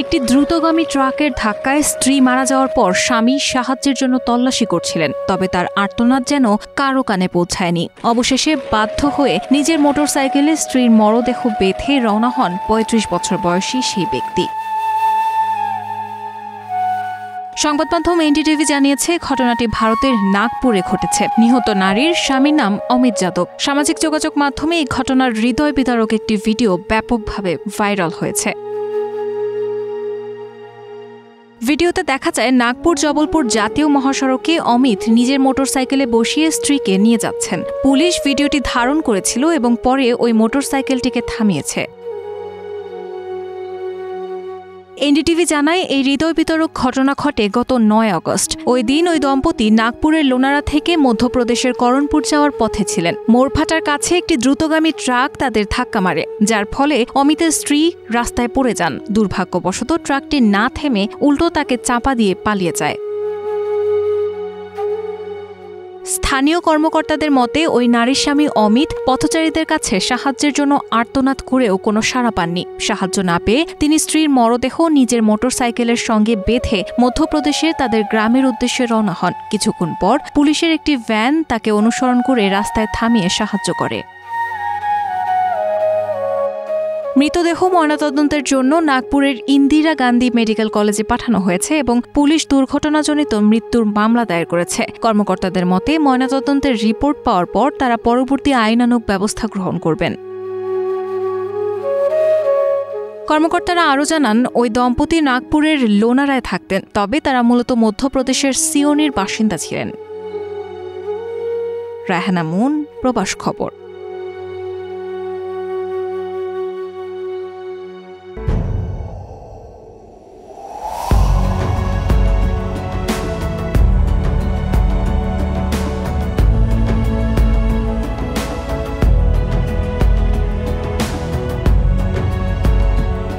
একটি দ্রুতগামী ট্রাকের ধাক্কায় স্ত্রী মারা যাওয়ার পর স্বামী সাহায্যের জন্য তল্লাশি করছিলেন, তবে তার আর্তনাদ যেন কারো কানে পৌঁছায়নি। অবশেষে বাধ্য হয়ে নিজের মোটরসাইকেলে স্ত্রীর মরদেহ বেঁধে রওনা হন ৩৫ বছর বয়সী সেই ব্যক্তি। সংবাদ মাধ্যম এনডিটিভি জানিয়েছে, ঘটনাটি ভারতের নাগপুরে ঘটেছে। নিহত নারীর স্বামীর নাম অমিত যাদব। সামাজিক যোগাযোগ মাধ্যমে এই ঘটনার হৃদয় বিদারক একটি ভিডিও ব্যাপকভাবে ভাইরাল হয়েছে। ভিডিওতে দেখা যায় নাগপুর জবলপুর জাতীয় মহাসড়কে অমিত নিজের মোটরসাইকেলে বসিয়ে স্ত্রীকে নিয়ে যাচ্ছেন। পুলিশ ভিডিওটি ধারণ করেছিল এবং পরে ওই মোটরসাইকেলটিকে থামিয়েছে। এনডিটিভি জানায়, এই হৃদয় বিতরক ঘটনা ঘটে গত ৯ আগস্ট। ওই দিন ওই দম্পতি নাগপুরের লোনারা থেকে মধ্যপ্রদেশের করণপুর যাওয়ার পথে ছিলেন। মোড়ফাটার কাছে একটি দ্রুতগামী ট্রাক তাদের ধাক্কা মারে, যার ফলে অমিতের স্ত্রী রাস্তায় পড়ে যান। দুর্ভাগ্যবশত ট্রাকটি না থেমে উল্টো তাকে চাপা দিয়ে পালিয়ে যায়। স্থানীয় কর্মকর্তাদের মতে, ওই নারীর স্বামী অমিত পথচারীদের কাছে সাহায্যের জন্য আর্তনাদ করেও কোনো সাড়া পাননি। সাহায্য না পেয়ে তিনি স্ত্রীর মরদেহ নিজের মোটরসাইকেলের সঙ্গে বেঁধে মধ্যপ্রদেশের তাদের গ্রামের উদ্দেশ্যে রওনা হন। কিছুক্ষণ পর পুলিশের একটি ভ্যান তাকে অনুসরণ করে রাস্তায় থামিয়ে সাহায্য করে। মৃতদেহ ময়নাতদন্তের জন্য নাগপুরের ইন্দিরা গান্ধী মেডিকেল কলেজে পাঠানো হয়েছে এবং পুলিশ দুর্ঘটনাজনিত মৃত্যুর মামলা দায়ের করেছে। কর্মকর্তাদের মতে, ময়নাতদন্তের রিপোর্ট পাওয়ার পর তারা পরবর্তী আইনানুগ ব্যবস্থা গ্রহণ করবেন। কর্মকর্তারা আরও জানান, ওই দম্পতি নাগপুরের লোনারায় থাকতেন, তবে তারা মূলত মধ্যপ্রদেশের সিওনির বাসিন্দা ছিলেন। রায়হানা মুন, প্রবাস খবর।